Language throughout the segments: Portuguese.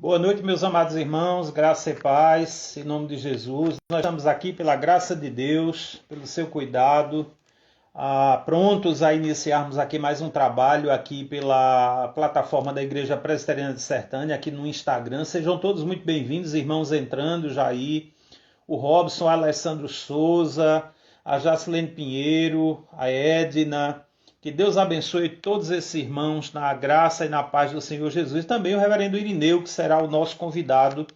Boa noite, meus amados irmãos, graça e paz, em nome de Jesus. Nós estamos aqui pela graça de Deus, pelo seu cuidado, prontos a iniciarmos aqui mais um trabalho aqui pela plataforma da Igreja Presbiteriana de Sertânia, aqui no Instagram. Sejam todos muito bem-vindos, irmãos entrando, Jair, o Robson, a Alessandro Souza, a Jacilene Pinheiro, a Edna. Que Deus abençoe todos esses irmãos na graça e na paz do Senhor Jesus. E também o reverendo Irineu, que será o nosso convidado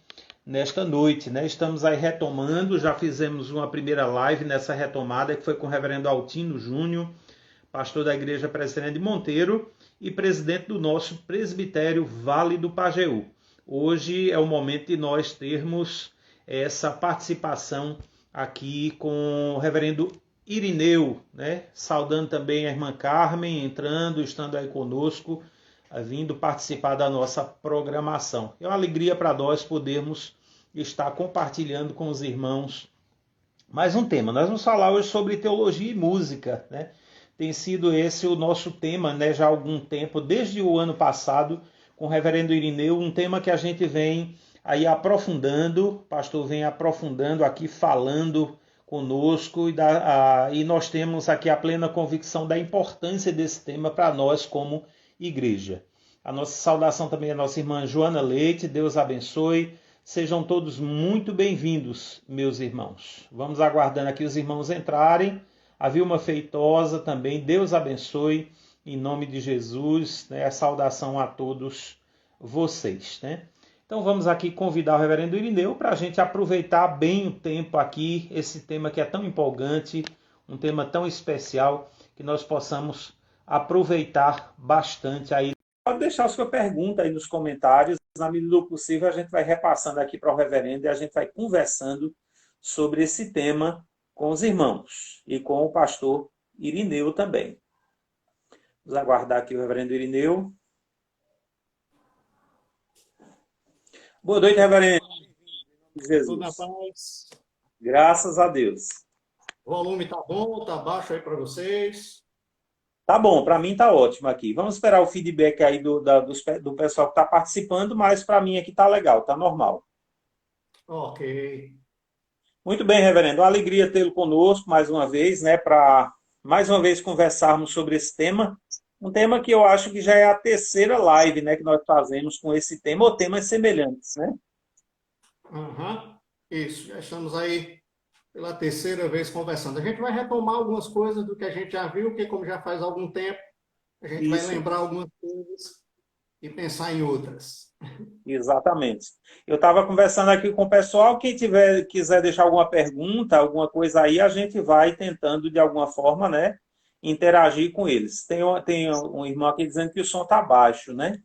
nesta noite, né? Estamos aí retomando, já fizemos uma primeira live nessa retomada, que foi com o reverendo Altino Júnior, pastor da Igreja Presbiteriana de Monteiro e presidente do nosso presbitério Vale do Pajeú. Hoje é o momento de nós termos essa participação aqui com o reverendo Irineu, né? Saudando também a irmã Carmen, entrando, estando aí conosco, vindo participar da nossa programação. É uma alegria para nós podermos estar compartilhando com os irmãos mais um tema. Nós vamos falar hoje sobre teologia e música, né? Tem sido esse o nosso tema, né, já há algum tempo, desde o ano passado, com o reverendo Irineu, um tema que a gente vem aí aprofundando, o pastor vem aprofundando aqui, falando conosco, e nós temos aqui a plena convicção da importância desse tema para nós como igreja. A nossa saudação também à nossa irmã Joana Leite, Deus abençoe. Sejam todos muito bem-vindos, meus irmãos. Vamos aguardando aqui os irmãos entrarem. A Vilma Feitosa também, Deus abençoe, em nome de Jesus, né? A saudação a todos vocês, né? Então vamos aqui convidar o reverendo Irineu para a gente aproveitar bem o tempo aqui, esse tema que é tão empolgante, um tema tão especial, que nós possamos aproveitar bastante aí. Pode deixar a sua pergunta aí nos comentários, na medida do possível a gente vai repassando aqui para o reverendo e a gente vai conversando sobre esse tema com os irmãos e com o pastor Irineu também. Vamos aguardar aqui o reverendo Irineu. Boa noite, reverendo. Tudo na Jesus. paz. Graças a Deus. O volume tá bom, tá baixo aí para vocês. Tá bom, para mim tá ótimo aqui. Vamos esperar o feedback aí do pessoal que está participando, mas para mim aqui tá legal, tá normal. Ok. Muito bem, reverendo. Uma alegria tê-lo conosco mais uma vez, né, para mais uma vez conversarmos sobre esse tema. Um tema que eu acho que já é a terceira live, né, que nós fazemos com esse tema, ou temas semelhantes, né? Uhum. Isso, já estamos aí pela terceira vez conversando. A gente vai retomar algumas coisas do que a gente já viu, porque como já faz algum tempo, a gente vai Isso. lembrar algumas coisas e pensar em outras. Exatamente. Eu estava conversando aqui com o pessoal. Quem quiser deixar alguma pergunta, alguma coisa aí, a gente vai tentando de alguma forma, né, interagir com eles. Tem um irmão aqui dizendo que o som está baixo, né?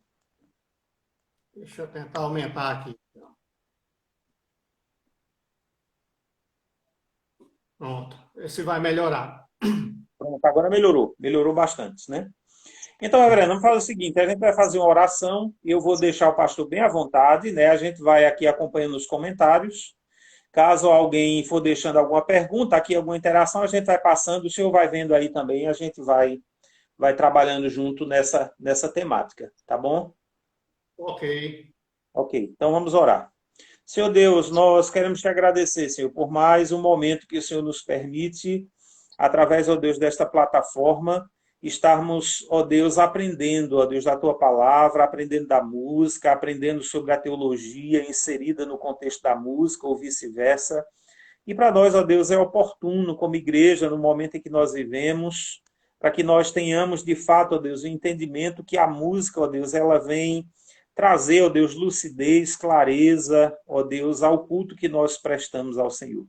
Deixa eu tentar aumentar aqui. Pronto, esse vai melhorar. Pronto, agora melhorou bastante, né? Então, reverendo, vamos fazer o seguinte: a gente vai fazer uma oração e eu vou deixar o pastor bem à vontade, né? A gente vai aqui acompanhando os comentários. Caso alguém for deixando alguma pergunta, aqui alguma interação, a gente vai passando, o senhor vai vendo aí também, a gente vai trabalhando junto nessa temática, tá bom? Ok. Ok, então vamos orar. Senhor Deus, nós queremos te agradecer, Senhor, por mais um momento que o Senhor nos permite, através, ó Deus, desta plataforma, estarmos, ó Deus, aprendendo, ó Deus, da tua palavra, aprendendo da música, aprendendo sobre a teologia inserida no contexto da música ou vice-versa. E para nós, ó Deus, é oportuno, como igreja, no momento em que nós vivemos, para que nós tenhamos, de fato, ó Deus, o entendimento que a música, ó Deus, ela vem trazer, ó Deus, lucidez, clareza, ó Deus, ao culto que nós prestamos ao Senhor.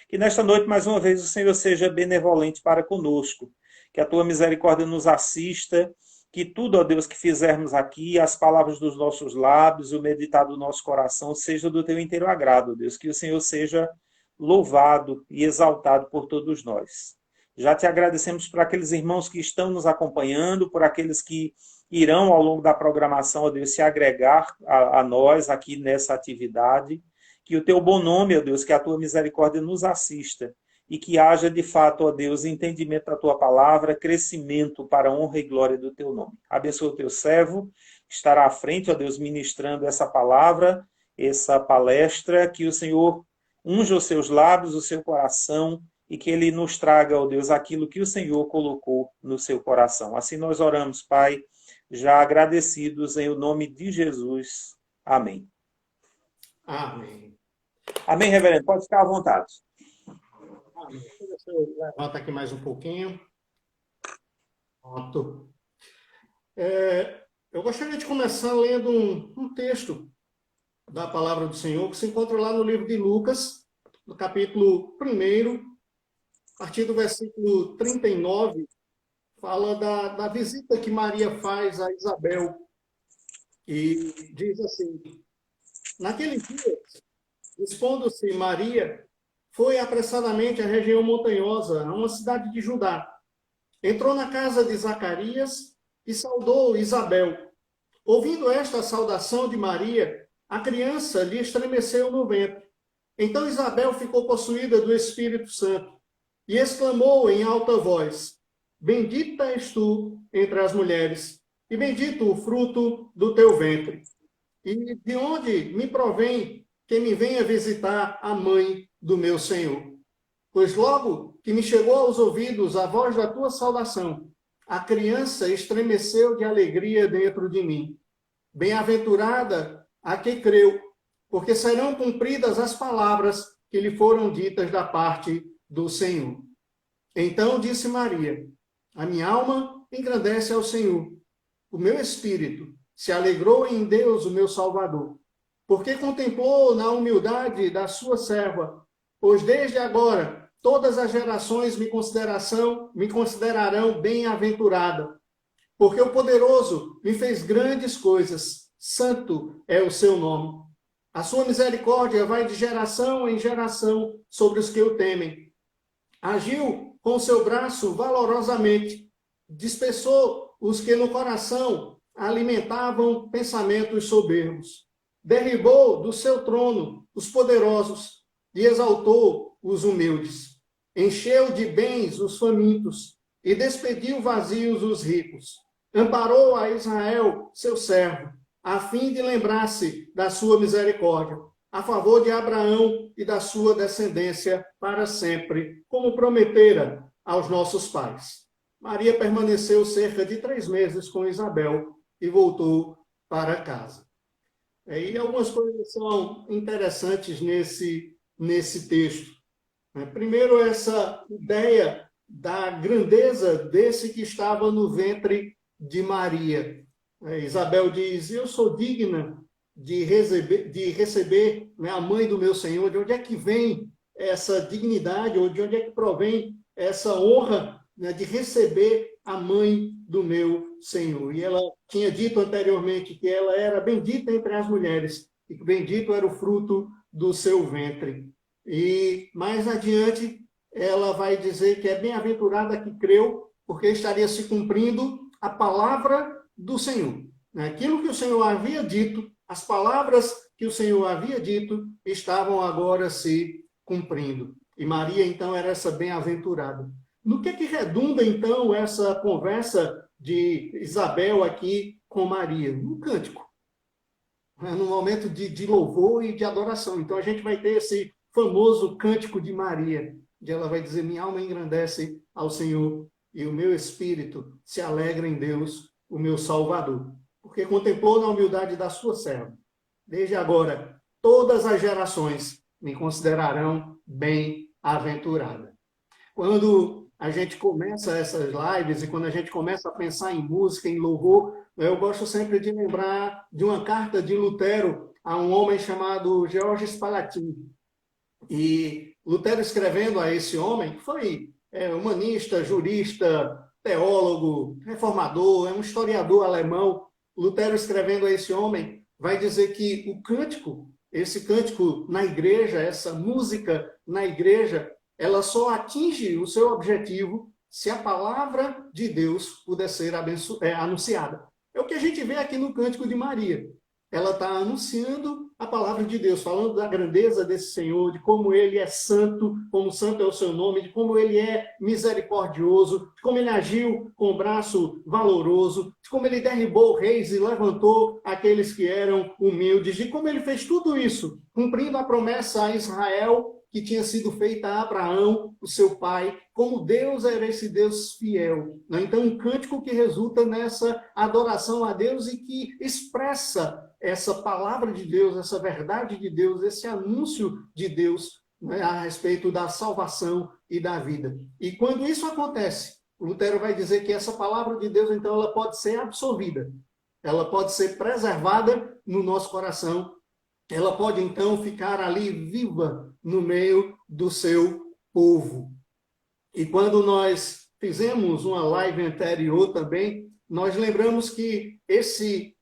Que nesta noite, mais uma vez, o Senhor seja benevolente para conosco, que a tua misericórdia nos assista, que tudo, ó Deus, que fizermos aqui, as palavras dos nossos lábios, o meditar do nosso coração, seja do teu inteiro agrado, ó Deus, que o Senhor seja louvado e exaltado por todos nós. Já te agradecemos por aqueles irmãos que estão nos acompanhando, por aqueles que irão, ao longo da programação, ó Deus, se agregar a nós aqui nessa atividade. Que o teu bom nome, ó Deus, que a tua misericórdia nos assista e que haja, de fato, ó Deus, entendimento da tua palavra, crescimento para a honra e glória do teu nome. Abençoa o teu servo, estará à frente, ó Deus, ministrando essa palavra, essa palestra, que o Senhor unja os seus lábios, o seu coração, e que ele nos traga, ó Deus, aquilo que o Senhor colocou no seu coração. Assim nós oramos, Pai, já agradecidos em o nome de Jesus. Amém. Amém. Amém, reverendo? Pode ficar à vontade. Amém. Deixa eu levantar aqui mais um pouquinho. Pronto. Eu gostaria de começar lendo um texto da palavra do Senhor, que se encontra lá no livro de Lucas, no capítulo 1, a partir do versículo 39, fala da visita que Maria faz a Isabel. E diz assim: naquele dia, dispondo-se Maria, foi apressadamente à região montanhosa, a uma cidade de Judá. Entrou na casa de Zacarias e saudou Isabel. Ouvindo esta saudação de Maria, a criança lhe estremeceu no ventre. Então Isabel ficou possuída do Espírito Santo e exclamou em alta voz: bendita és tu entre as mulheres, e bendito o fruto do teu ventre. E de onde me provém que me venha visitar a mãe do meu Senhor? Pois logo que me chegou aos ouvidos a voz da tua saudação, a criança estremeceu de alegria dentro de mim. Bem-aventurada a que creu, porque serão cumpridas as palavras que lhe foram ditas da parte do Senhor. Então disse Maria: a minha alma engrandece ao Senhor. O meu espírito se alegrou em Deus, o meu Salvador, porque contemplou na humildade da sua serva, pois desde agora todas as gerações me considerarão bem-aventurada, porque o poderoso me fez grandes coisas, santo é o seu nome. A sua misericórdia vai de geração em geração sobre os que o temem. Agiu com o seu braço valorosamente, dispersou os que no coração alimentavam pensamentos soberbos. Derribou do seu trono os poderosos e exaltou os humildes. Encheu de bens os famintos e despediu vazios os ricos. Amparou a Israel, seu servo, a fim de lembrar-se da sua misericórdia, a favor de Abraão e da sua descendência para sempre, como prometera aos nossos pais. Maria permaneceu cerca de 3 meses com Isabel e voltou para casa. E algumas coisas são interessantes nesse texto. Primeiro, essa ideia da grandeza desse que estava no ventre de Maria. Isabel diz: eu sou digna de receber a mãe do meu Senhor. De onde é que vem essa dignidade, ou de onde é que provém essa honra de receber a mãe do meu Senhor? E ela tinha dito anteriormente que ela era bendita entre as mulheres, e que bendito era o fruto do seu ventre. E mais adiante, ela vai dizer que é bem-aventurada que creu, porque estaria se cumprindo a palavra do Senhor. Aquilo que o Senhor havia dito, as palavras que o Senhor havia dito, estavam agora se cumprindo. E Maria, então, era essa bem-aventurada. No que redunda, então, essa conversa de Isabel aqui com Maria? No cântico. No momento de louvor e de adoração. Então, a gente vai ter esse famoso cântico de Maria, onde ela vai dizer: minha alma engrandece ao Senhor e o meu espírito se alegra em Deus, o meu Salvador, porque contemplou na humildade da sua serva. Desde agora, todas as gerações me considerarão bem-aventurada. Quando a gente começa essas lives e quando a gente começa a pensar em música, em louvor, eu gosto sempre de lembrar de uma carta de Lutero a um homem chamado George Spalatin. E Lutero, escrevendo a esse homem, que foi humanista, jurista, teólogo, reformador, um historiador alemão, Lutero, escrevendo a esse homem, vai dizer que o cântico, esse cântico na igreja, essa música na igreja, ela só atinge o seu objetivo se a palavra de Deus puder ser anunciada. É o que a gente vê aqui no Cântico de Maria. Ela está anunciando a palavra de Deus, falando da grandeza desse Senhor, de como ele é santo, como santo é o seu nome, de como ele é misericordioso, de como ele agiu com o braço valoroso, de como ele derribou reis e levantou aqueles que eram humildes, de como ele fez tudo isso, cumprindo a promessa a Israel que tinha sido feita a Abraão, o seu pai, como Deus era esse Deus fiel. Então, um cântico que resulta nessa adoração a Deus e que expressa essa palavra de Deus, essa verdade de Deus, esse anúncio de Deus, né, a respeito da salvação e da vida. E quando isso acontece, Lutero vai dizer que essa palavra de Deus, então, ela pode ser absorvida, ela pode ser preservada no nosso coração, ela pode, então, ficar ali viva no meio do seu povo. E quando nós fizemos uma live anterior também, nós lembramos que esse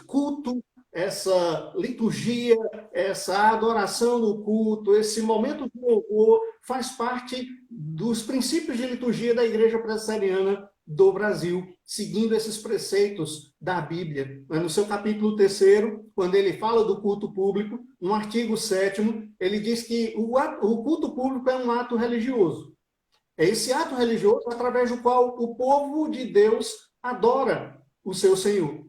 culto, essa liturgia, essa adoração no culto, esse momento de louvor, faz parte dos princípios de liturgia da Igreja Presbiteriana do Brasil, seguindo esses preceitos da Bíblia. No seu capítulo 3º, quando ele fala do culto público, no artigo 7º, ele diz que o culto público é um ato religioso. É esse ato religioso através do qual o povo de Deus adora o seu Senhor.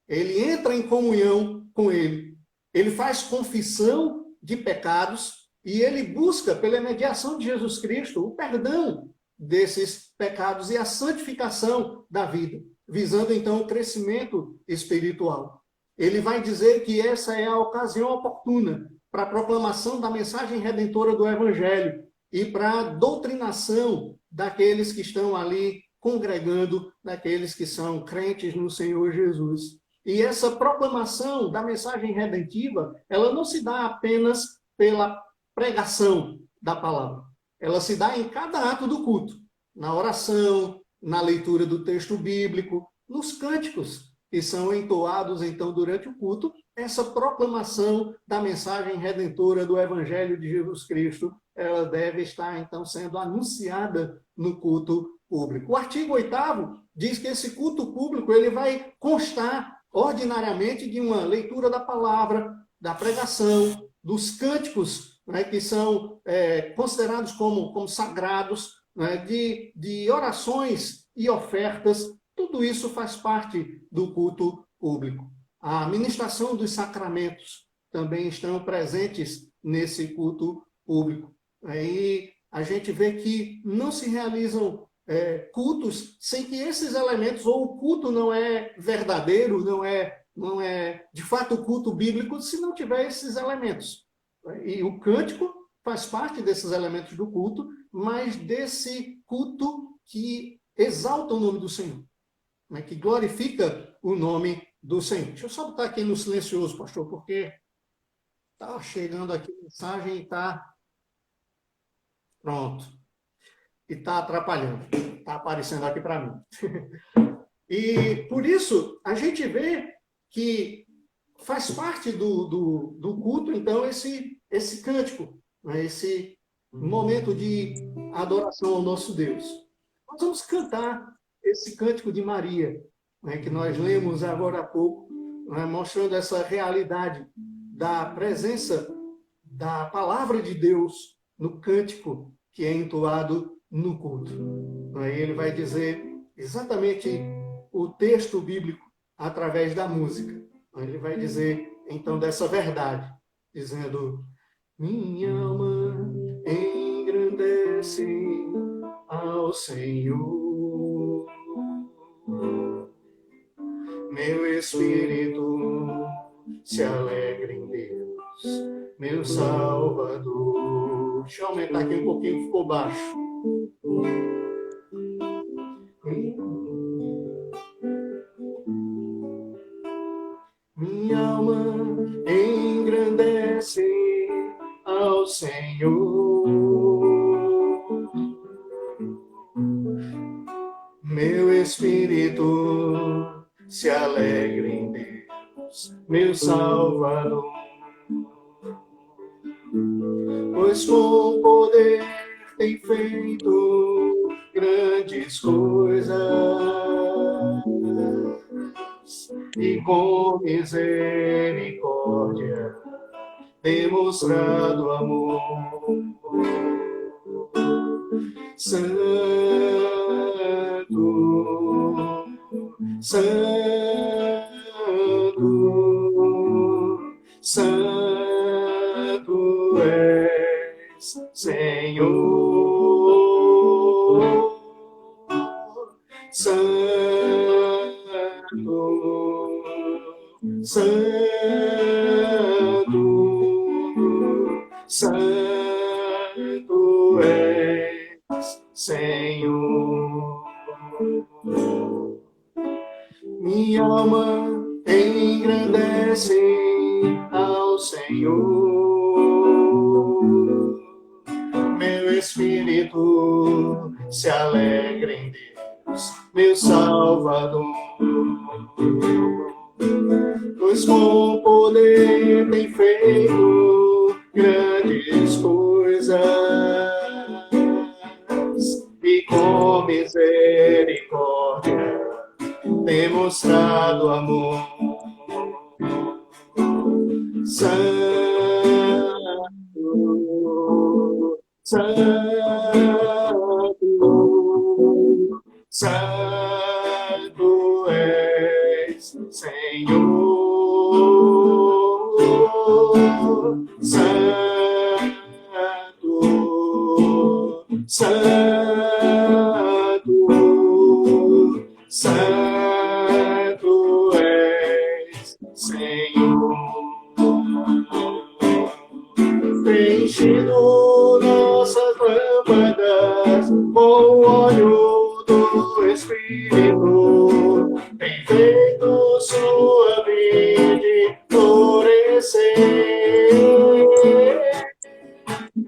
Ele entra em comunhão com ele. Ele faz confissão de pecados e ele busca, pela mediação de Jesus Cristo, o perdão desses pecados e a santificação da vida, visando então o crescimento espiritual. Ele vai dizer que essa é a ocasião oportuna para a proclamação da mensagem redentora do Evangelho e para a doutrinação daqueles que estão ali congregando, daqueles que são crentes no Senhor Jesus. E essa proclamação da mensagem redentiva, ela não se dá apenas pela pregação da palavra. Ela se dá em cada ato do culto, na oração, na leitura do texto bíblico, nos cânticos que são entoados, então, durante o culto, essa proclamação da mensagem redentora do Evangelho de Jesus Cristo, ela deve estar, então, sendo anunciada no culto público. O artigo 8º diz que esse culto público ele vai constar ordinariamente de uma leitura da palavra, da pregação, dos cânticos, né, que são considerados como sagrados, né, de orações e ofertas. Tudo isso faz parte do culto público. A ministração dos sacramentos também estão presentes nesse culto público. Aí a gente vê que não se realizam cultos sem que esses elementos, ou o culto não é verdadeiro, não é de fato o culto bíblico, se não tiver esses elementos. E o cântico faz parte desses elementos do culto, mas desse culto que exalta o nome do Senhor, né, que glorifica o nome do Senhor. Deixa eu só botar aqui no silencioso, pastor, porque está chegando aqui a mensagem e está pronto. E está atrapalhando. Está aparecendo aqui para mim. E por isso, a gente vê que faz parte do culto, então, esse cântico, né, esse momento de adoração ao nosso Deus. Nós vamos cantar esse cântico de Maria, né, que nós lemos agora há pouco, né, mostrando essa realidade da presença da palavra de Deus no cântico que é entoado no culto. Aí ele vai dizer exatamente o texto bíblico através da música. Ele vai dizer, então, dessa verdade, dizendo: minha alma engrandece ao Senhor, meu espírito se alegra em Deus, meu Salvador. Deixa eu aumentar aqui um pouquinho, ficou baixo. Minha alma engrandece ao Senhor, meu espírito se alegra em Deus, meu Salvador. Pois com poder tem feito grandes coisas, e com misericórdia demonstrado amor. Santo, Santo, Santo és, Senhor. Santo, Santo, Santo és, Senhor. Minha alma engrandece ao Senhor. Meu espírito se alegra em Deus, meu Salvador. Pois com poder tem feito grandes coisas e com misericórdia demonstrado amor. Santo, Santo, Santo és, Senhor. Santo, Santo, Santo és, Senhor. Enchido nossas lâmpadas com o óleo do Espírito, tem feito sua vide florescer.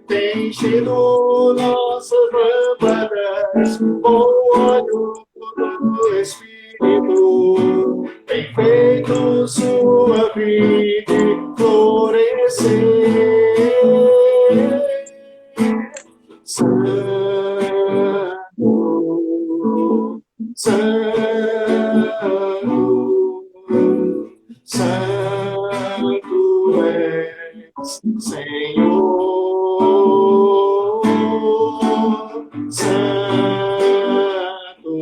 Tem enchido nossas lâmpadas com o óleo do Espírito, tem feito sua vide florescer. Santo, Santo, Santo és, Senhor. Santo,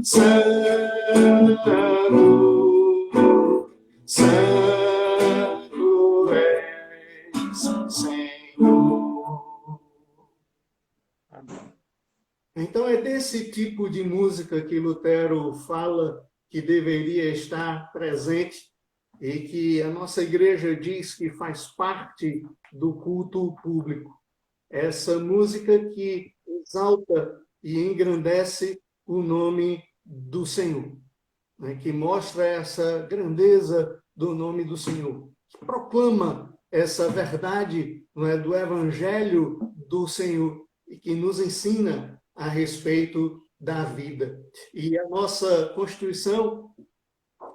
Santo, Santo és, Senhor. Então é desse tipo de música que Lutero fala que deveria estar presente e que a nossa igreja diz que faz parte do culto público. Essa música que exalta e engrandece o nome do Senhor, né? Que mostra essa grandeza do nome do Senhor, que proclama essa verdade, não é, do Evangelho do Senhor e que nos ensina a respeito da vida. E a nossa Constituição,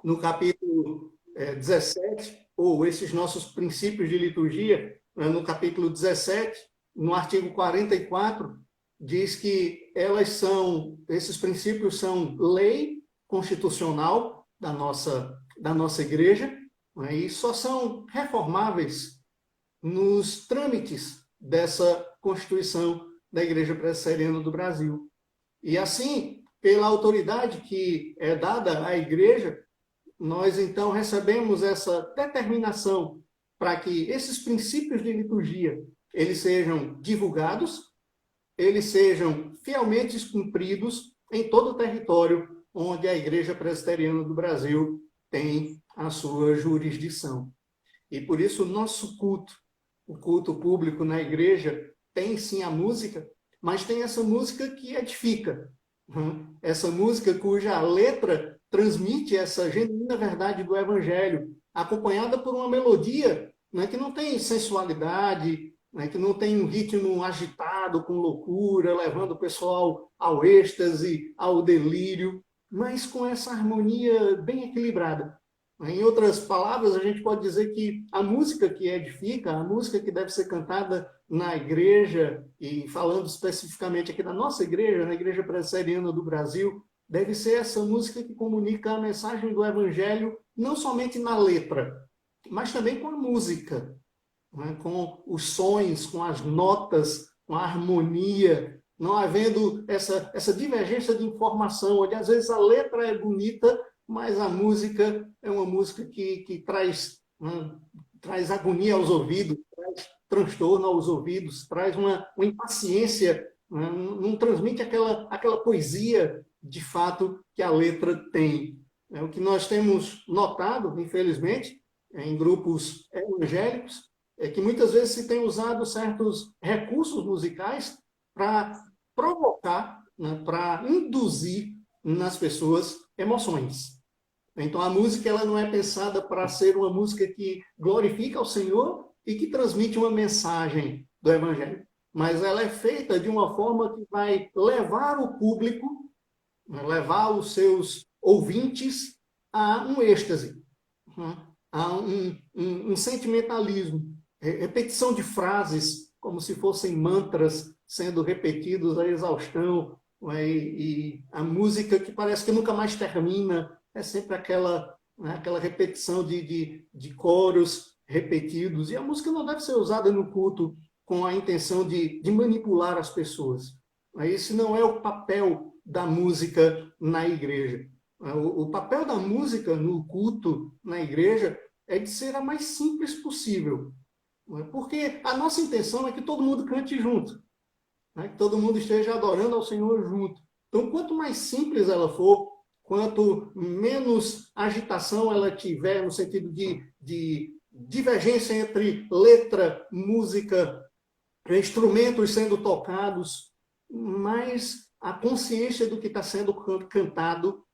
no capítulo 17, ou esses nossos princípios de liturgia, no capítulo 17, no artigo 44, diz que esses princípios são lei constitucional da nossa igreja, né, e só são reformáveis nos trâmites dessa Constituição da Igreja Presbiteriana do Brasil. E assim, pela autoridade que é dada à Igreja, nós então recebemos essa determinação para que esses princípios de liturgia eles sejam divulgados, eles sejam fielmente cumpridos em todo o território onde a Igreja Presbiteriana do Brasil tem a sua jurisdição. E por isso o nosso culto, o culto público na igreja, tem sim a música, mas tem essa música que edifica. Essa música cuja letra transmite essa genuína verdade do Evangelho, acompanhada por uma melodia, né, que não tem sensualidade, né, que não tem um ritmo agitado, com loucura, levando o pessoal ao êxtase, ao delírio, mas com essa harmonia bem equilibrada. Em outras palavras, a gente pode dizer que a música que edifica, a música que deve ser cantada na igreja, e falando especificamente aqui da nossa igreja, na Igreja Presbiteriana do Brasil, deve ser essa música que comunica a mensagem do Evangelho, não somente na letra, mas também com a música, né? Com os sons, com as notas, com a harmonia, não havendo essa divergência de informação, onde às vezes a letra é bonita, mas a música é uma música que traz, né, traz agonia aos ouvidos, traz transtorno aos ouvidos, traz uma impaciência, né, não transmite aquela poesia, de fato, que a letra tem. É o que nós temos notado, infelizmente, em grupos evangélicos, é que muitas vezes se tem usado certos recursos musicais para provocar, né, para induzir nas pessoas emoções. Então, a música ela não é pensada para ser uma música que glorifica ao Senhor e que transmite uma mensagem do Evangelho, mas ela é feita de uma forma que vai levar o público, né, levar os seus ouvintes a um êxtase, né, a um sentimentalismo, repetição de frases como se fossem mantras sendo repetidos à exaustão, né, e a música que parece que nunca mais termina, é sempre aquela, né, aquela repetição de coros repetidos. E a música não deve ser usada no culto com a intenção de manipular as pessoas. Esse não é o papel da música na igreja. O papel da música no culto, na igreja, é de ser a mais simples possível. Porque a nossa intenção é que todo mundo cante junto, né? Que todo mundo esteja adorando ao Senhor junto. Então, quanto mais simples ela for, quanto menos agitação ela tiver, no sentido de divergência entre letra, música, instrumentos sendo tocados, mais a consciência do que está sendo cantado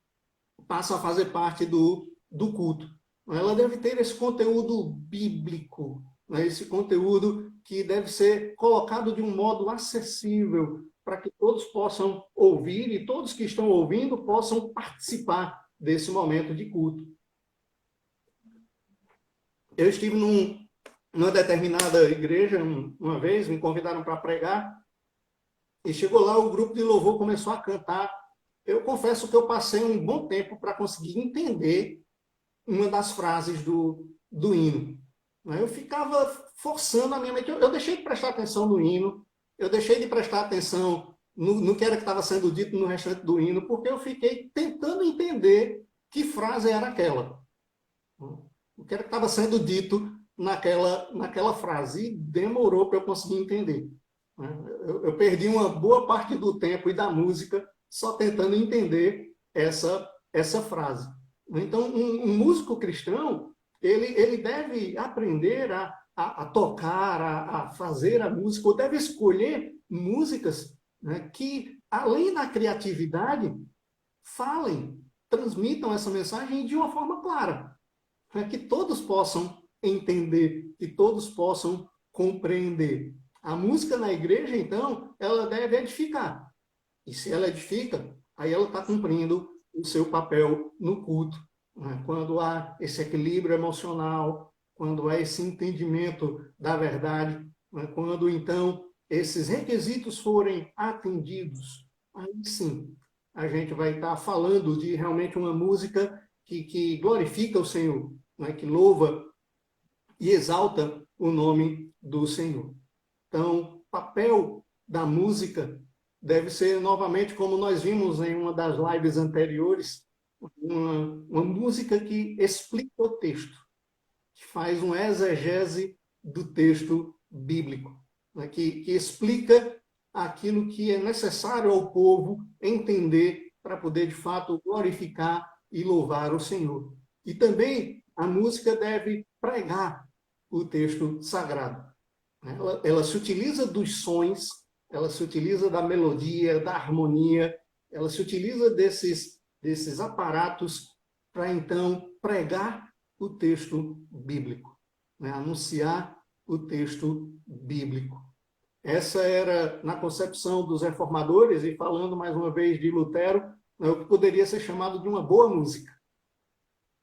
passa a fazer parte do culto. Ela deve ter esse conteúdo bíblico, né? Esse conteúdo que deve ser colocado de um modo acessível para que todos possam ouvir e todos que estão ouvindo possam participar desse momento de culto. Eu estive numa determinada igreja uma vez, me convidaram para pregar, e chegou lá, o grupo de louvor começou a cantar. Eu confesso que eu passei um bom tempo para conseguir entender uma das frases do hino. Eu ficava forçando a minha mente. Eu deixei de prestar atenção no hino, eu deixei de prestar atenção no que era que estava sendo dito no restante do hino, porque eu fiquei tentando entender que frase era aquela. O que era que estava sendo dito naquela frase. E demorou para eu conseguir entender. Eu perdi uma boa parte do tempo e da música só tentando entender essa frase. Então, um músico cristão, ele deve aprender a tocar, a fazer a música, ou deve escolher músicas, né, que, além da criatividade, falem, transmitam essa mensagem de uma forma clara, para que todos possam entender, que todos possam compreender. A música na igreja, então, ela deve edificar. E se ela edifica, aí ela está cumprindo o seu papel no culto. Né? Quando há esse equilíbrio emocional, quando há esse entendimento da verdade, né? Quando, então, esses requisitos forem atendidos, aí sim, a gente vai estar falando de realmente uma música que glorifica o Senhor, né? Que louva e exalta o nome do Senhor. Então, o papel da música deve ser, novamente, como nós vimos em uma das lives anteriores, uma música que explica o texto, que faz uma exegese do texto bíblico, né? que explica aquilo que é necessário ao povo entender para poder, de fato, glorificar e louvar o Senhor. E também a música deve pregar o texto sagrado. Ela se utiliza dos sons, ela se utiliza da melodia, da harmonia, ela se utiliza desses aparatos para, então, pregar o texto bíblico, né? Anunciar o texto bíblico. Essa era, na concepção dos reformadores, e falando mais uma vez de Lutero, né, o que poderia ser chamado de uma boa música.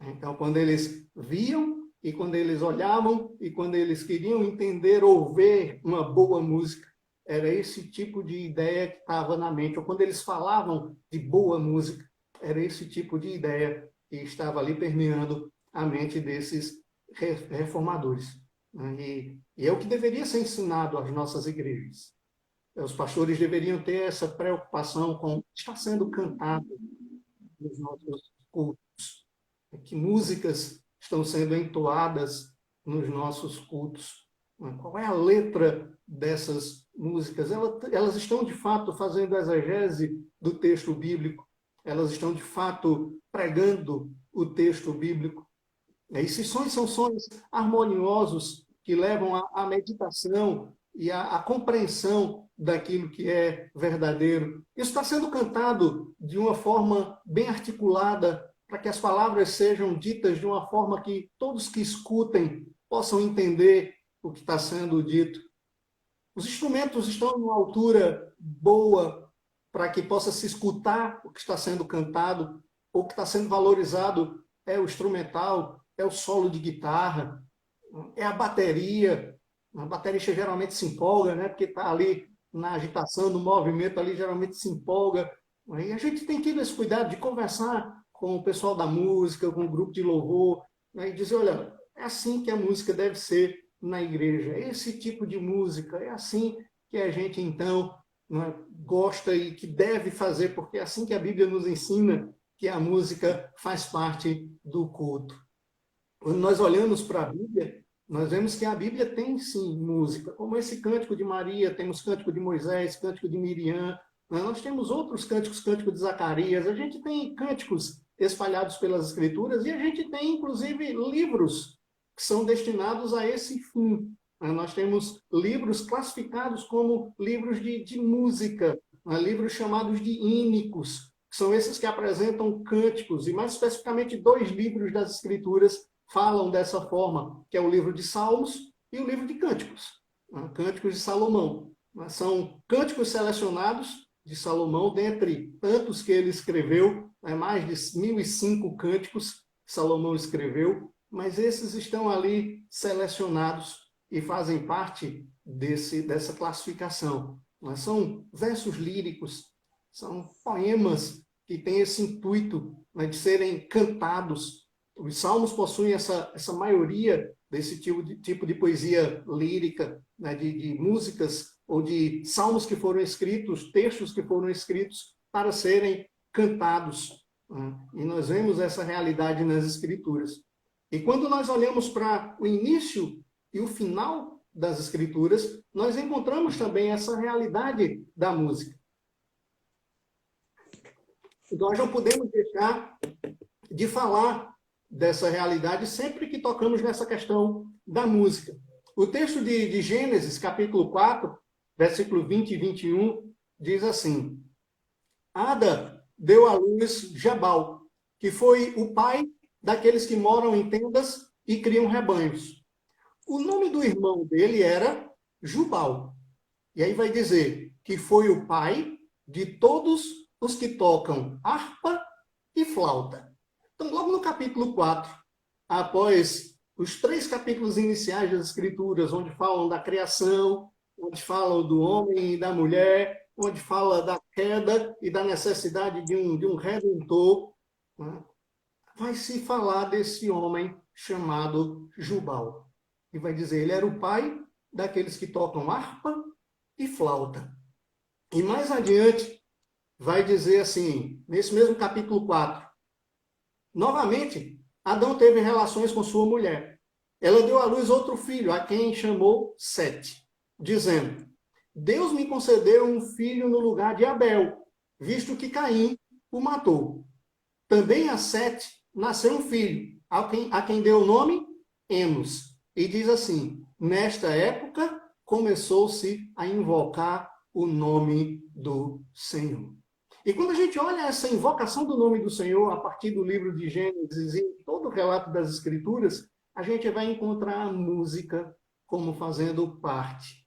Então, quando eles viam e quando eles olhavam e quando eles queriam entender ou ver uma boa música, era esse tipo de ideia que estava na mente. Ou quando eles falavam de boa música, era esse tipo de ideia que estava ali permeando a mente desses reformadores. E é o que deveria ser ensinado às nossas igrejas. Os pastores deveriam ter essa preocupação com o que está sendo cantado nos nossos cultos. Que músicas estão sendo entoadas nos nossos cultos? Qual é a letra dessas músicas? Elas estão, de fato, fazendo a exegese do texto bíblico? Elas estão, de fato, pregando o texto bíblico? Esses sons são sons harmoniosos que levam à meditação e à compreensão daquilo que é verdadeiro. Isso está sendo cantado de uma forma bem articulada, para que as palavras sejam ditas de uma forma que todos que escutem possam entender o que está sendo dito. Os instrumentos estão numa altura boa para que possa se escutar o que está sendo cantado, ou o que está sendo valorizado é o instrumental, é o solo de guitarra, é a bateria. A baterista geralmente se empolga, né? Porque está ali na agitação, no movimento ali, geralmente se empolga. E a gente tem tido esse cuidado de conversar com o pessoal da música, com o grupo de louvor, né? E dizer, olha, é assim que a música deve ser na igreja, é esse tipo de música, é assim que a gente, então, né, gosta e que deve fazer, porque é assim que a Bíblia nos ensina que a música faz parte do culto. Quando nós olhamos para a Bíblia, nós vemos que a Bíblia tem, sim, música, como esse cântico de Maria, temos cântico de Moisés, cântico de Miriam, né? Nós temos outros cânticos, cântico de Zacarias, a gente tem cânticos espalhados pelas Escrituras e a gente tem, inclusive, livros que são destinados a esse fim. Né? Nós temos livros classificados como livros de música, né? Livros chamados de hínicos, que são esses que apresentam cânticos, e mais especificamente 2 livros das Escrituras falam dessa forma, que é o livro de Salmos e o livro de Cânticos, né? Cânticos de Salomão. São cânticos selecionados de Salomão, dentre tantos que ele escreveu, mais de 1.005 cânticos que Salomão escreveu, mas esses estão ali selecionados e fazem parte dessa classificação. São versos líricos, são poemas que têm esse intuito, né, de serem cantados. Os salmos possuem essa maioria desse tipo de poesia lírica, né, de músicas ou de salmos que foram escritos, textos que foram escritos para serem cantados. Né? E nós vemos essa realidade nas Escrituras. E quando nós olhamos para o início e o final das Escrituras, nós encontramos também essa realidade da música. Nós não podemos deixar de falar dessa realidade sempre que tocamos nessa questão da música. O texto de Gênesis, capítulo 4, versículo 20 e 21, diz assim: Ada deu à luz Jabal, que foi o pai daqueles que moram em tendas e criam rebanhos. O nome do irmão dele era Jubal. E aí vai dizer que foi o pai de todos os que tocam harpa e flauta. Então, logo no capítulo 4, após os 3 capítulos iniciais das Escrituras, onde falam da criação, onde falam do homem e da mulher, onde fala da queda e da necessidade de um redentor, né? Vai se falar desse homem chamado Jubal. E vai dizer, ele era o pai daqueles que tocam harpa e flauta. E mais adiante, vai dizer assim, nesse mesmo capítulo 4, novamente, Adão teve relações com sua mulher. Ela deu à luz outro filho, a quem chamou Sete, dizendo, Deus me concedeu um filho no lugar de Abel, visto que Caim o matou. Também a Sete nasceu um filho, a quem deu o nome Enos. E diz assim, nesta época começou-se a invocar o nome do Senhor. E quando a gente olha essa invocação do nome do Senhor a partir do livro de Gênesis e todo o relato das Escrituras, a gente vai encontrar a música como fazendo parte.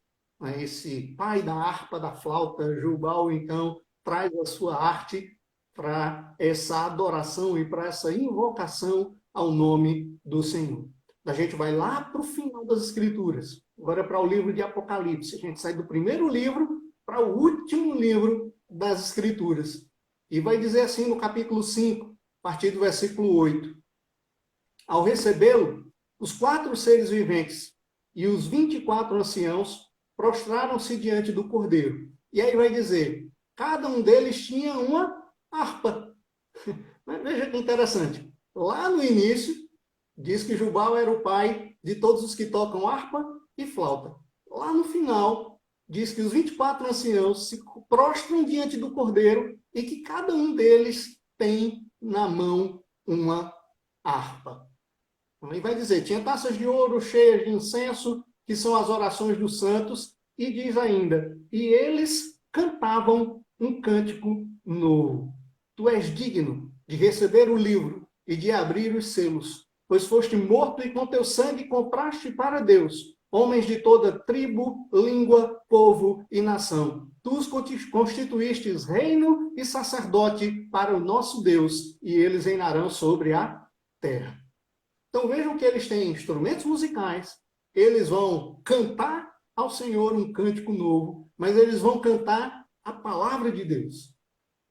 Esse pai da harpa, da flauta, Jubal, então, traz a sua arte para essa adoração e para essa invocação ao nome do Senhor. A gente vai lá para o final das Escrituras, agora para o livro de Apocalipse. A gente sai do primeiro livro para o último livro das Escrituras. E vai dizer assim no capítulo 5, a partir do versículo 8. Ao recebê-lo, Os 4 seres viventes e os 24 anciãos prostraram-se diante do Cordeiro. E aí vai dizer, cada um deles tinha uma harpa. Mas veja que interessante. Lá no início, diz que Jubal era o pai de todos os que tocam harpa e flauta. Lá no final, diz que os 24 anciãos se prostram diante do Cordeiro e que cada um deles tem na mão uma harpa. E vai dizer, tinha taças de ouro cheias de incenso, que são as orações dos santos, e diz ainda, e eles cantavam um cântico novo. Tu és digno de receber o livro e de abrir os selos, pois foste morto e com teu sangue compraste para Deus homens de toda tribo, língua, povo e nação. Tu os constituístes reino e sacerdote para o nosso Deus, e eles reinarão sobre a terra. Então vejam que eles têm instrumentos musicais, eles vão cantar ao Senhor um cântico novo, mas eles vão cantar a palavra de Deus,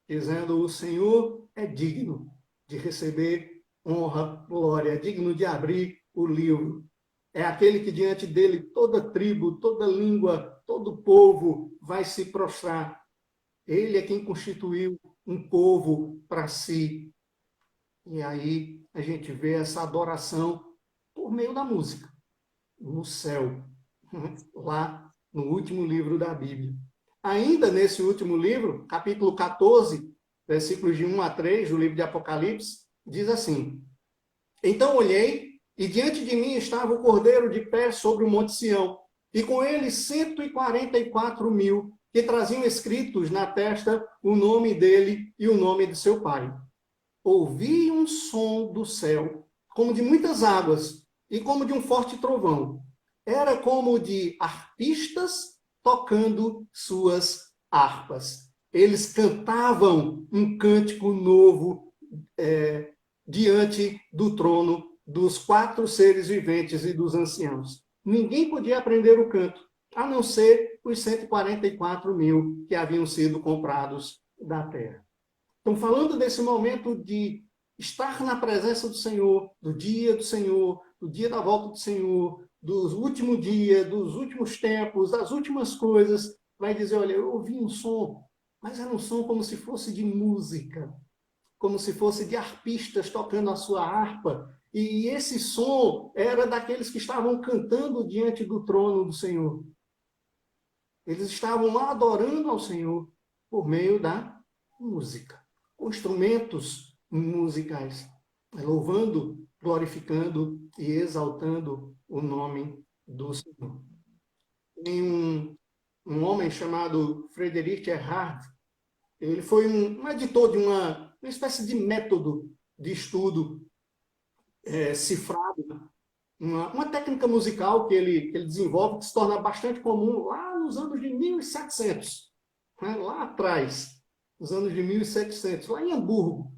dizendo: o Senhor é digno de receber honra, glória, é digno de abrir o livro. É aquele que diante dele toda tribo, toda língua, todo povo vai se prostrar. Ele é quem constituiu um povo para si. E aí a gente vê essa adoração por meio da música, no céu, lá no último livro da Bíblia. Ainda nesse último livro, capítulo 14, versículos de 1 a 3, do livro de Apocalipse, diz assim: então olhei, e diante de mim estava o Cordeiro de pé sobre o Monte Sião, e com ele 144.000, que traziam escritos na testa o nome dele e o nome de seu pai. Ouvi um som do céu, como de muitas águas, e como de um forte trovão. Era como de arpistas tocando suas harpas. Eles cantavam um cântico novo diante do trono dos 4 seres viventes e dos anciãos. Ninguém podia aprender o canto, a não ser os 144.000 que haviam sido comprados da terra. Então, falando desse momento de estar na presença do Senhor, do dia da volta do Senhor, do último dia, dos últimos tempos, das últimas coisas, vai dizer, olha, eu ouvi um som, mas era um som como se fosse de música, como se fosse de arpistas tocando a sua harpa. E esse som era daqueles que estavam cantando diante do trono do Senhor. Eles estavam adorando ao Senhor por meio da música, com instrumentos musicais, louvando, glorificando e exaltando o nome do Senhor. Tem um homem chamado Friedrich Erhard. Ele foi um editor de uma espécie de método de estudo cifrado, uma técnica musical que ele desenvolve, que se torna bastante comum lá nos anos de 1700, né? Lá atrás, nos anos de 1700, lá em Hamburgo.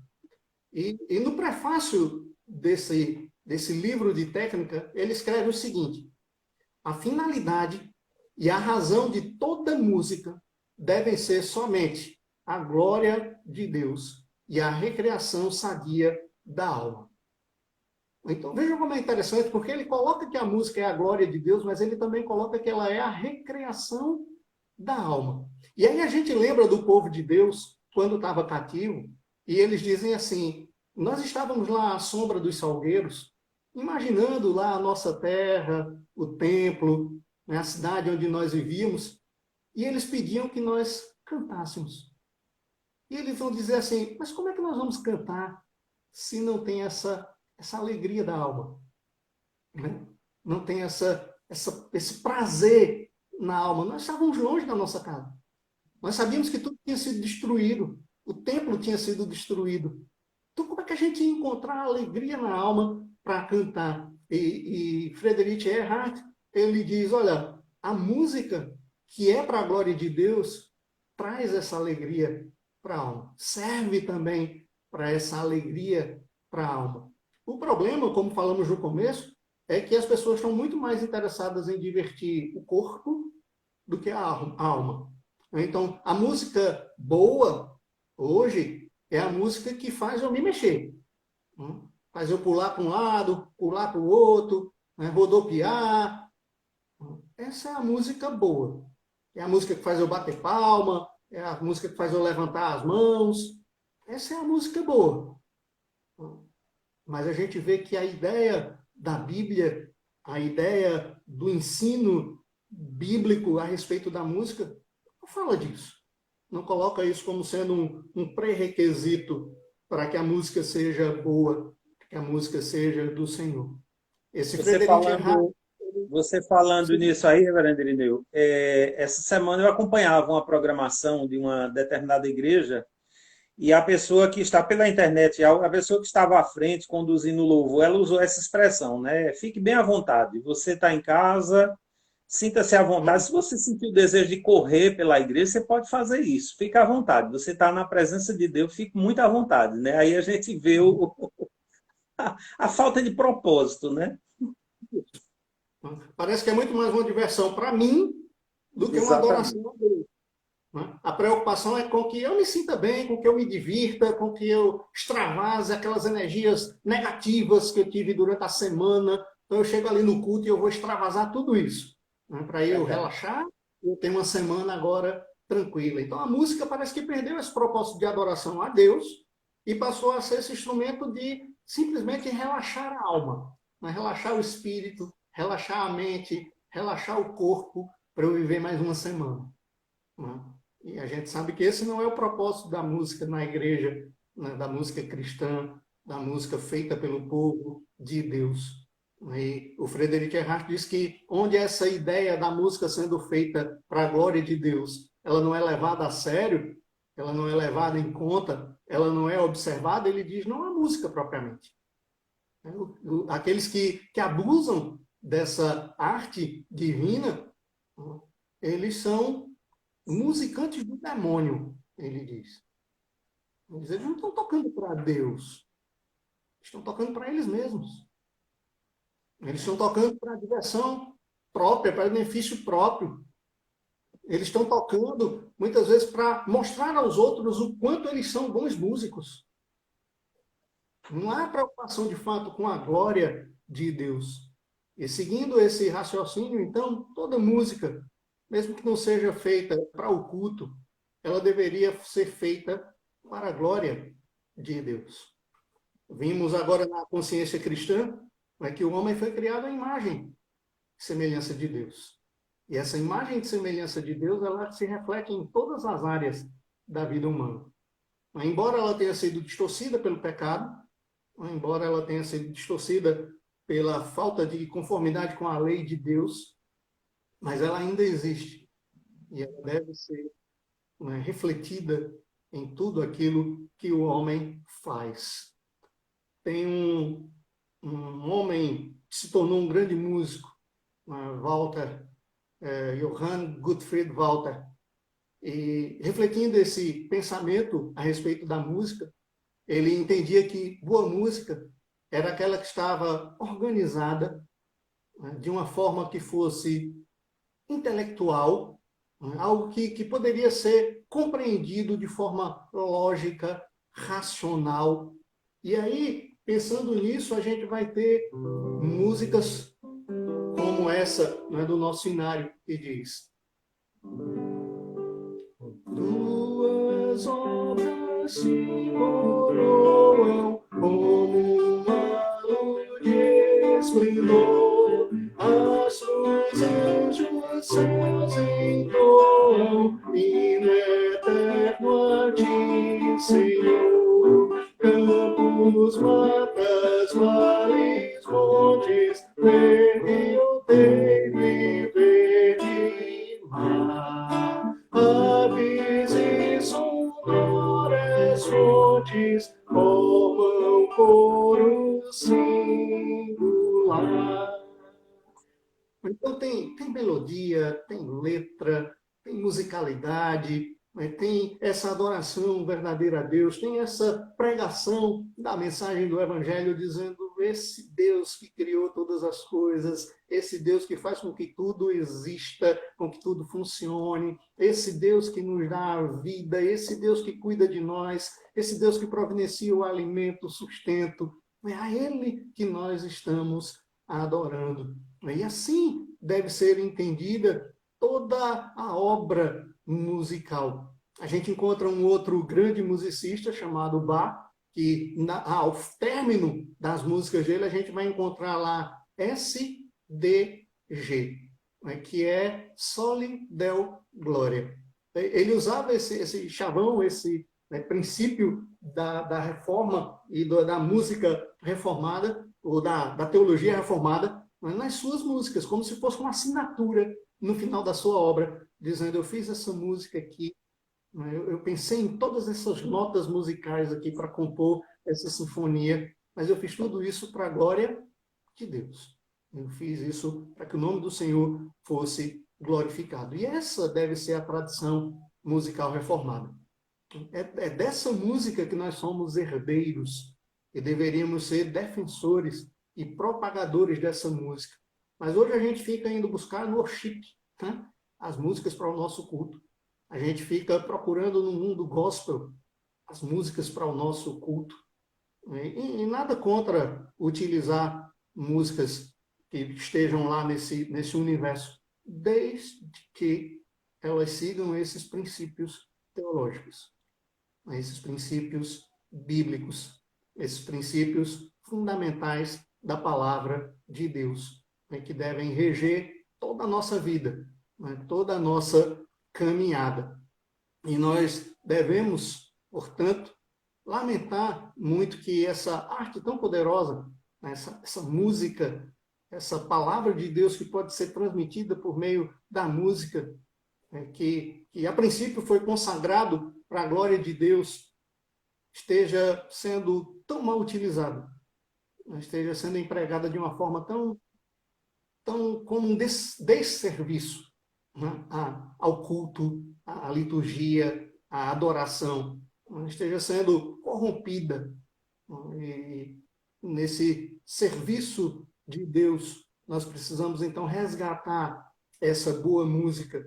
E no prefácio desse livro de técnica, ele escreve o seguinte: a finalidade e a razão de toda música devem ser somente a glória de Deus e a recreação sadia da alma. Então, vejam como é interessante, porque ele coloca que a música é a glória de Deus, mas ele também coloca que ela é a recreação da alma. E aí a gente lembra do povo de Deus, quando estava cativo, e eles dizem assim: nós estávamos lá à sombra dos salgueiros, imaginando lá a nossa terra, o templo, né, a cidade onde nós vivíamos, e eles pediam que nós cantássemos. E eles vão dizer assim: mas como é que nós vamos cantar se não tem essa alegria da alma? Né? Não tem esse prazer na alma. Nós estávamos longe da nossa casa. Nós sabíamos que tudo tinha sido destruído. O templo tinha sido destruído. Então, como é que a gente ia encontrar alegria na alma para cantar? E Friedrich Erhard, ele diz, olha, a música que é para a glória de Deus traz essa alegria para a alma. Serve também para essa alegria para a alma. O problema, como falamos no começo, é que as pessoas estão muito mais interessadas em divertir o corpo do que a alma. Então, a música boa, hoje, é a música que faz eu me mexer. Faz eu pular para um lado, pular para o outro, né? Rodopiar. Essa é a música boa. É a música que faz eu bater palma, é a música que faz eu levantar as mãos. Essa é a música boa. Mas a gente vê que a ideia da Bíblia, a ideia do ensino bíblico a respeito da música, não fala disso. Não coloca isso como sendo um pré-requisito para que a música seja boa, que a música seja do Senhor. Esse Você Frederic Erhard, falando, você falando nisso aí, reverendo Irineu, essa semana eu acompanhava uma programação de uma determinada igreja e a pessoa que está pela internet, a pessoa que estava à frente conduzindo o louvor, ela usou essa expressão, né? Fique bem à vontade. Você está em casa, sinta-se à vontade. Se você sentir o desejo de correr pela igreja, você pode fazer isso. Fique à vontade. Você está na presença de Deus, fique muito à vontade, né? Aí a gente vê a falta de propósito, né? parece que é muito mais uma diversão para mim do que uma Exatamente. adoração a Deus. Né? A preocupação é com que eu me sinta bem, com que eu me divirta, com que eu extravase aquelas energias negativas que eu tive durante a semana. Então eu chego ali no culto e eu vou extravasar tudo isso, né? Para eu Verdade. relaxar e eu ter uma semana agora tranquila. Então a música parece que perdeu esse propósito de adoração a Deus e passou a ser esse instrumento de simplesmente relaxar a alma, né? Relaxar o espírito, relaxar a mente, relaxar o corpo para eu viver mais uma semana. Né? E a gente sabe que esse não é o propósito da música na igreja, né? Da música cristã, da música feita pelo povo de Deus. E o Frederic Erhard diz que onde essa ideia da música sendo feita para a glória de Deus, ela não é levada a sério, ela não é levada em conta, ela não é observada, ele diz, não há música propriamente. Aqueles que abusam dessa arte divina, eles são musicantes do demônio, ele diz. Eles não estão tocando para Deus, estão tocando para eles mesmos. Eles estão tocando para diversão própria, para benefício próprio. Eles estão tocando, muitas vezes, para mostrar aos outros o quanto eles são bons músicos. Não há preocupação, de fato, com a glória de Deus. E seguindo esse raciocínio, então, toda música, mesmo que não seja feita para o culto, ela deveria ser feita para a glória de Deus. Vimos agora na consciência cristã, que o homem foi criado à imagem e semelhança de Deus. E essa imagem e semelhança de Deus, ela se reflete em todas as áreas da vida humana. Embora ela tenha sido distorcida pelo pecado, embora ela tenha sido distorcida pela falta de conformidade com a lei de Deus, mas ela ainda existe. E ela deve ser, né, refletida em tudo aquilo que o homem faz. Tem um homem que se tornou um grande músico, Johann Gottfried Walter, e refletindo esse pensamento a respeito da música, ele entendia que boa música era aquela que estava organizada, né, de uma forma que fosse intelectual, né, algo que poderia ser compreendido de forma lógica, racional. E aí, pensando nisso, a gente vai ter músicas como essa, né, do nosso cenário, que diz: duas obras se coroam como uma luz de esplendor, astros, anjos, céus entoam, hino eterno a ti, Senhor. Campos, matas, vales, montes, verde outeiro e verde mar. Aves e sonoras fontes formam coro singular. Então tem melodia, tem letra, tem musicalidade, tem essa adoração verdadeira a Deus, tem essa pregação da mensagem do Evangelho dizendo esse Deus que criou todas as coisas, esse Deus que faz com que tudo exista, com que tudo funcione, esse Deus que nos dá a vida, esse Deus que cuida de nós, esse Deus que providencia o alimento, o sustento. É a Ele que nós estamos adorando. E assim deve ser entendida toda a obra musical. A gente encontra um outro grande musicista chamado Bach, que ao término das músicas dele a gente vai encontrar lá SDG, né, que é Soli Deo Gloria. Ele usava esse chavão, esse princípio da reforma e da música reformada, ou da teologia reformada, mas nas suas músicas, como se fosse uma assinatura no final da sua obra, dizendo: eu fiz essa música aqui, eu pensei em todas essas notas musicais aqui para compor essa sinfonia, mas eu fiz tudo isso para a glória de Deus. Eu fiz isso para que o nome do Senhor fosse glorificado. E essa deve ser a tradição musical reformada. É dessa música que nós somos herdeiros e deveríamos ser defensores e propagadores dessa música. Mas hoje a gente fica indo buscar no worship, né, as músicas para o nosso culto. A gente fica procurando no mundo gospel as músicas para o nosso culto. E nada contra utilizar músicas que estejam lá nesse universo, desde que elas sigam esses princípios teológicos, esses princípios bíblicos, esses princípios fundamentais da palavra de Deus, que devem reger toda a nossa vida, toda a nossa caminhada. E nós devemos, portanto, lamentar muito que essa arte tão poderosa, essa música, essa palavra de Deus que pode ser transmitida por meio da música, que a princípio foi consagrado para a glória de Deus, esteja sendo tão mal utilizada, esteja sendo empregada de uma forma tão como um desserviço, né, ao culto, à liturgia, à adoração, esteja sendo corrompida. E nesse serviço de Deus, nós precisamos então resgatar essa boa música,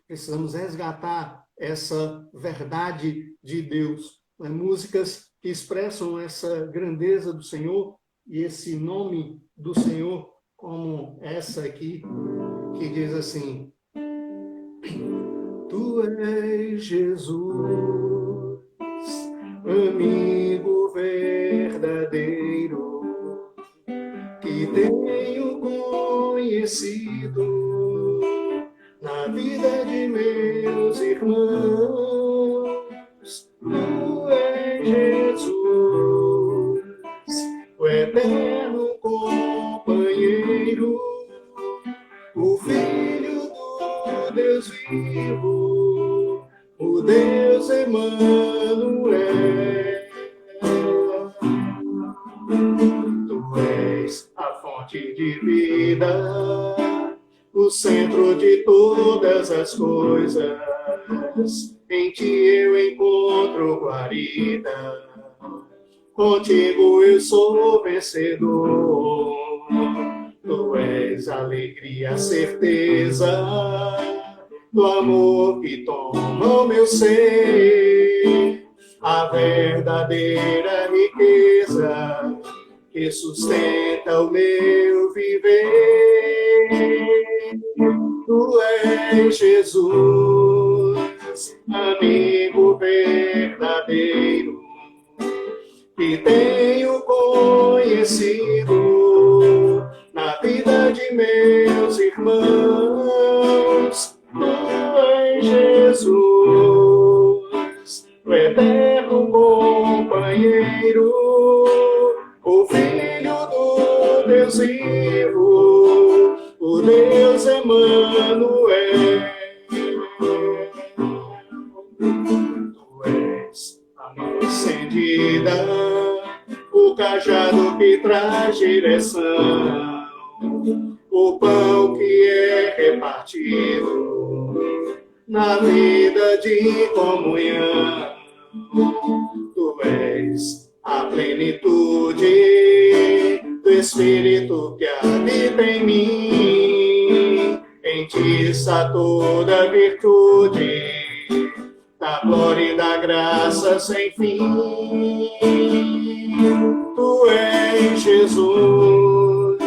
precisamos resgatar essa verdade de Deus, músicas que expressam essa grandeza do Senhor e esse nome do Senhor, como essa aqui, que diz assim: Tu és Jesus, amigo verdadeiro, que tenho conhecido na vida de meus irmãos. Tu és Jesus, o eterno companheiro, o Filho do Deus vivo, o Deus Emmanuel. Tu és a fonte de vida, o centro de todas as coisas. Em ti eu encontro guarida, contigo eu sou vencedor. Tu és a alegria, a certeza do amor que toma o meu ser, a verdadeira riqueza que sustenta o meu viver. Tu és Jesus, amigo verdadeiro, que tenho conhecido na vida de meus irmãos. Tu és Jesus, o eterno companheiro, o Filho do Deus vivo, o Deus Emmanuel. Tu és a mão estendida, o cajado que traz direção, o pão que é repartido na vida de comunhão. Tu és a plenitude do Espírito que habita em mim. Em ti está toda a virtude, da glória e da graça sem fim. Tu és Jesus,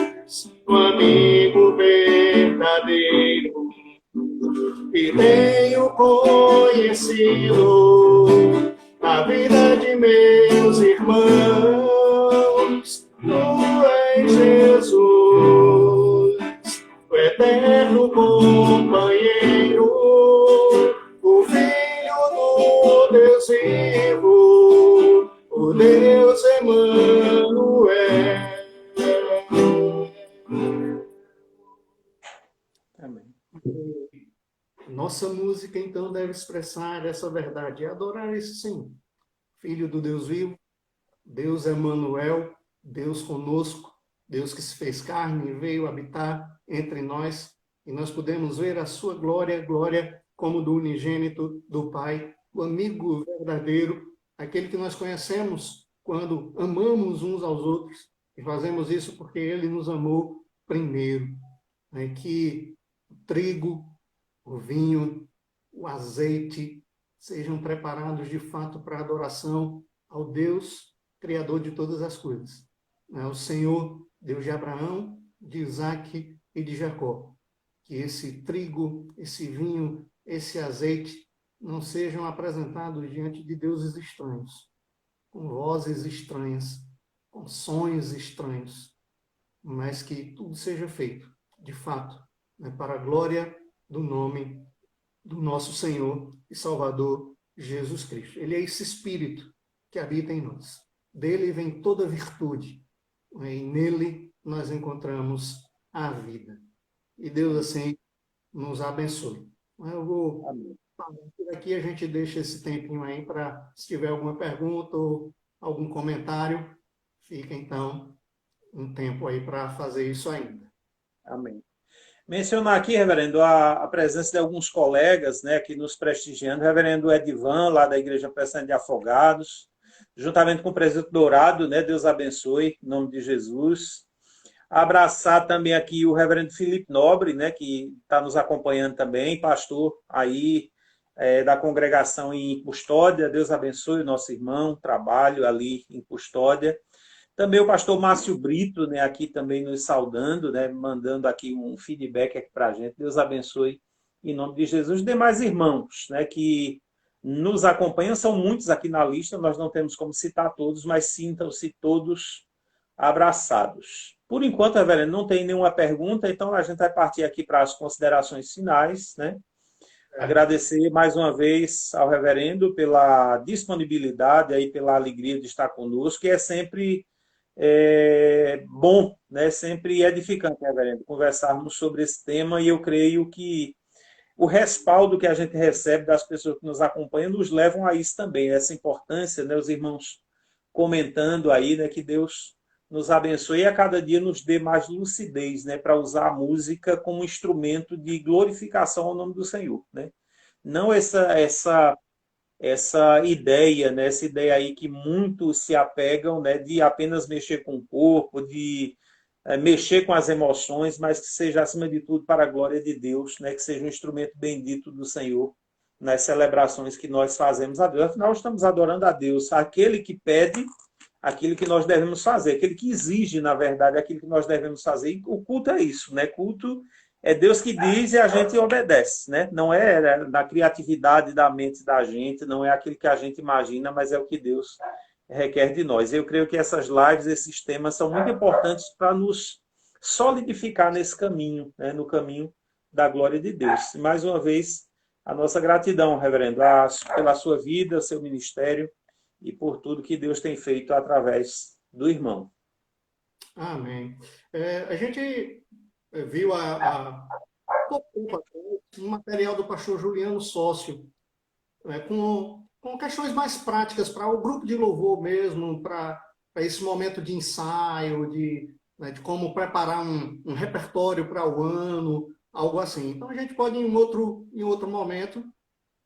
reconhecido na vida de meus irmãos. Tu és Jesus, o eterno companheiro, o Filho do Deus vivo, o Deus Emanuel. Amém. Nossa música, então, deve expressar essa verdade, adorar esse sim, Filho do Deus vivo, Deus Emanuel, Deus conosco, Deus que se fez carne e veio habitar entre nós, e nós podemos ver a sua glória, glória como do unigênito do Pai, o amigo verdadeiro, aquele que nós conhecemos quando amamos uns aos outros, e fazemos isso porque ele nos amou primeiro. Que o trigo, o vinho, o azeite sejam preparados de fato para a adoração ao Deus Criador de todas as coisas. O Senhor, Deus de Abraão, de Isaque e de Jacó. Que esse trigo, esse vinho, esse azeite não sejam apresentados diante de deuses estranhos, com vozes estranhas, com sons estranhos, mas que tudo seja feito, de fato, para a glória do nome do nosso Senhor e Salvador Jesus Cristo. Ele é esse Espírito que habita em nós. Dele vem toda virtude, e nele nós encontramos a vida. E Deus, assim, nos abençoe. Eu vou parar por aqui, a gente deixa esse tempinho aí para, se tiver alguma pergunta ou algum comentário, fica, então, um tempo aí para fazer isso ainda. Amém. Mencionar aqui, reverendo, a presença de alguns colegas, né, aqui nos prestigiando, reverendo Edivan, lá da Igreja Presbiteriana de Afogados, juntamente com o presidente Dourado, né, Deus abençoe, em nome de Jesus. Abraçar também aqui o reverendo Felipe Nobre, né, que está nos acompanhando também, pastor aí da congregação em Custódia, Deus abençoe o nosso irmão, trabalho ali em Custódia. Também o pastor Márcio Brito, né, aqui também nos saudando, né, mandando aqui um feedback aqui para a gente. Deus abençoe em nome de Jesus. Os demais irmãos, né, que nos acompanham, são muitos aqui na lista, nós não temos como citar todos, mas sintam-se todos abraçados. Por enquanto, reverendo, não tem nenhuma pergunta, então a gente vai partir aqui para as considerações finais, né? Agradecer mais uma vez ao reverendo pela disponibilidade, aí, pela alegria de estar conosco, que é sempre bom, né? Sempre edificante, reverendo, conversarmos sobre esse tema, e eu creio que o respaldo que a gente recebe das pessoas que nos acompanham nos levam a isso também, essa importância, né? Os irmãos comentando aí, né? Que Deus nos abençoe e a cada dia nos dê mais lucidez, né? Para usar a música como instrumento de glorificação ao nome do Senhor, né? Não essa ideia, né? Essa ideia aí que muitos se apegam, né? De apenas mexer com o corpo, de mexer com as emoções, mas que seja, acima de tudo, para a glória de Deus, né? Que seja um instrumento bendito do Senhor nas celebrações que nós fazemos a Deus. Afinal, estamos adorando a Deus, aquele que pede aquilo que nós devemos fazer, aquele que exige, na verdade, aquilo que nós devemos fazer. E o culto é isso, né? Culto é Deus que diz e a gente obedece, né? Não é da criatividade da mente da gente, não é aquilo que a gente imagina, mas é o que Deus requer de nós. Eu creio que essas lives, esses temas são muito importantes para nos solidificar nesse caminho, né? No caminho da glória de Deus. E, mais uma vez, a nossa gratidão, reverendo, pela sua vida, seu ministério e por tudo que Deus tem feito através do irmão. Amém. A gente viu há pouco tempo atrás um material do pastor Juliano Sócio, com questões mais práticas para o grupo de louvor mesmo, para esse momento de ensaio, de como preparar um repertório para o ano, algo assim. Então a gente pode, em outro momento,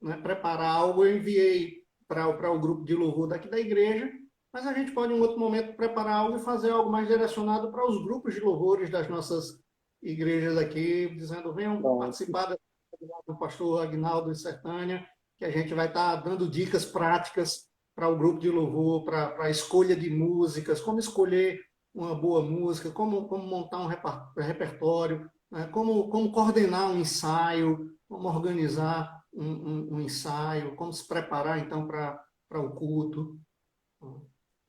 né, preparar algo. Eu enviei para o grupo de louvor daqui da igreja, mas a gente pode, em outro momento, preparar algo e fazer algo mais direcionado para os grupos de louvores das nossas igrejas aqui, dizendo: venham participar do pastor Agnaldo e Sertânia, que a gente vai estar dando dicas práticas para o grupo de louvor, para a escolha de músicas, como escolher uma boa música, como montar um repertório, né, como coordenar um ensaio, como organizar um ensaio, como se preparar, então, para o culto.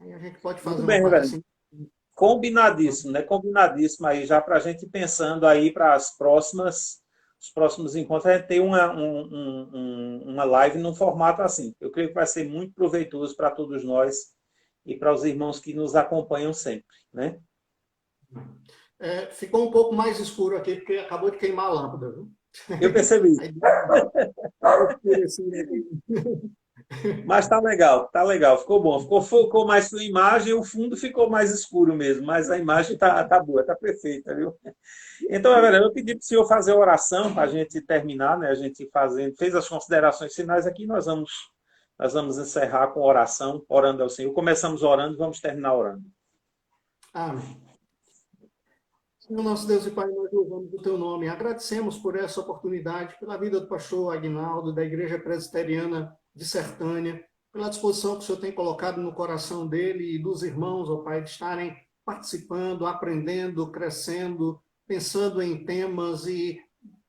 Aí a gente pode Muito fazer uma bem, coisa reverendo. assim. Combinadíssimo, né? Combinadíssimo aí, já para a gente ir pensando aí para os próximos encontros, a gente ter uma live num formato assim. Eu creio que vai ser muito proveitoso para todos nós e para os irmãos que nos acompanham sempre, né? Ficou um pouco mais escuro aqui, porque acabou de queimar a lâmpada, viu? Eu percebi. Aí deu escurecendo aqui. Mas tá legal, ficou bom. Focou mais sua imagem, o fundo ficou mais escuro mesmo, mas a imagem tá boa, tá perfeita, viu? Então, reverendo, eu pedi para o senhor fazer a oração para a gente terminar, né? A gente fez as considerações finais aqui, nós vamos encerrar com oração, orando ao Senhor. Começamos orando, vamos terminar orando. Amém. Senhor nosso Deus e Pai, nós louvamos o teu nome. Agradecemos por essa oportunidade, pela vida do pastor Aguinaldo, da Igreja Presbiteriana de Sertânia, pela disposição que o Senhor tem colocado no coração dele e dos irmãos, ó Pai, de estarem participando, aprendendo, crescendo, pensando em temas e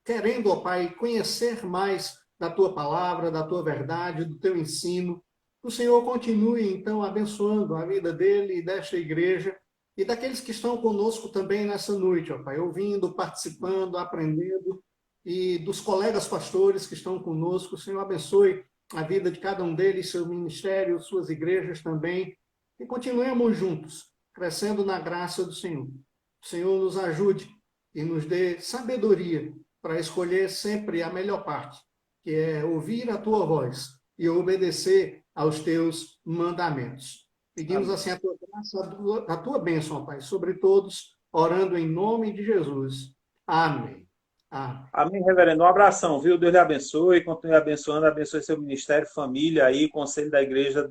querendo, ó Pai, conhecer mais da tua palavra, da tua verdade, do teu ensino. Que o Senhor continue, então, abençoando a vida dele e desta igreja e daqueles que estão conosco também nessa noite, ó Pai, ouvindo, participando, aprendendo, e dos colegas pastores que estão conosco. O Senhor abençoe a vida de cada um deles, seu ministério, suas igrejas também, e continuemos juntos, crescendo na graça do Senhor. O Senhor nos ajude e nos dê sabedoria para escolher sempre a melhor parte, que é ouvir a tua voz e obedecer aos teus mandamentos. Pedimos assim a tua graça, a tua bênção, Pai, sobre todos, orando em nome de Jesus. Amém. Amém. Amém, reverendo. Um abração, viu? Deus lhe abençoe, continue abençoando, abençoe seu ministério, família aí, conselho da igreja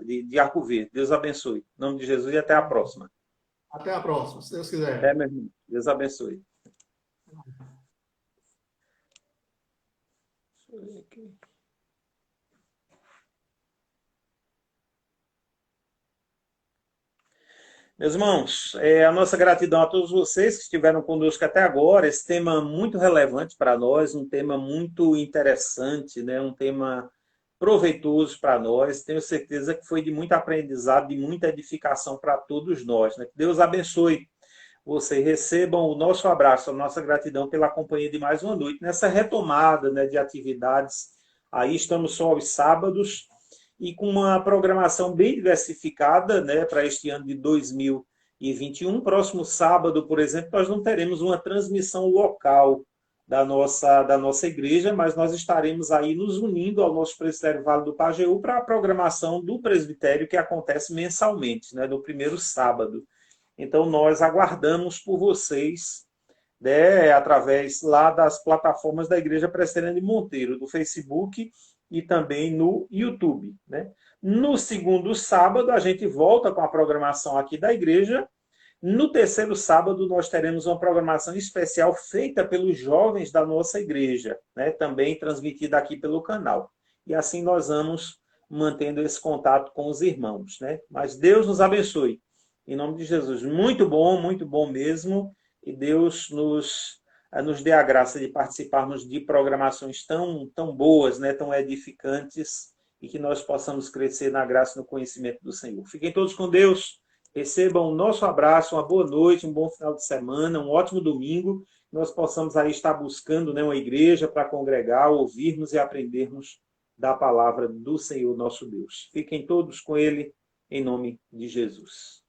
de Arco Verde. Deus abençoe. Em nome de Jesus e até a próxima. Até a próxima, se Deus Até, quiser. meu irmão. Deus abençoe. Deixa eu ver aqui. Meus irmãos, a nossa gratidão a todos vocês que estiveram conosco até agora. Esse tema muito relevante para nós, um tema muito interessante, né? Um tema proveitoso para nós. Tenho certeza que foi de muito aprendizado, de muita edificação para todos nós, né? Que Deus abençoe vocês, recebam o nosso abraço, a nossa gratidão pela companhia de mais uma noite, nessa retomada, né, de atividades. Aí estamos só aos sábados, e com uma programação bem diversificada, né, para este ano de 2021. Próximo sábado, por exemplo, nós não teremos uma transmissão local da nossa igreja, mas nós estaremos aí nos unindo ao nosso presbitério Vale do Pajeú para a programação do presbitério que acontece mensalmente, né, no primeiro sábado. Então, nós aguardamos por vocês, né, através lá das plataformas da Igreja Presbiteriana de Monteiro, do Facebook e também no YouTube, né? No segundo sábado, a gente volta com a programação aqui da igreja. No terceiro sábado, nós teremos uma programação especial feita pelos jovens da nossa igreja, né? Também transmitida aqui pelo canal. E assim nós vamos mantendo esse contato com os irmãos, né? Mas Deus nos abençoe. Em nome de Jesus. Muito bom mesmo. E Deus nos dê a graça de participarmos de programações tão boas, né, tão edificantes, e que nós possamos crescer na graça e no conhecimento do Senhor. Fiquem todos com Deus, recebam o nosso abraço, uma boa noite, um bom final de semana, um ótimo domingo, nós possamos aí estar buscando, né, uma igreja para congregar, ouvirmos e aprendermos da palavra do Senhor nosso Deus. Fiquem todos com Ele, em nome de Jesus.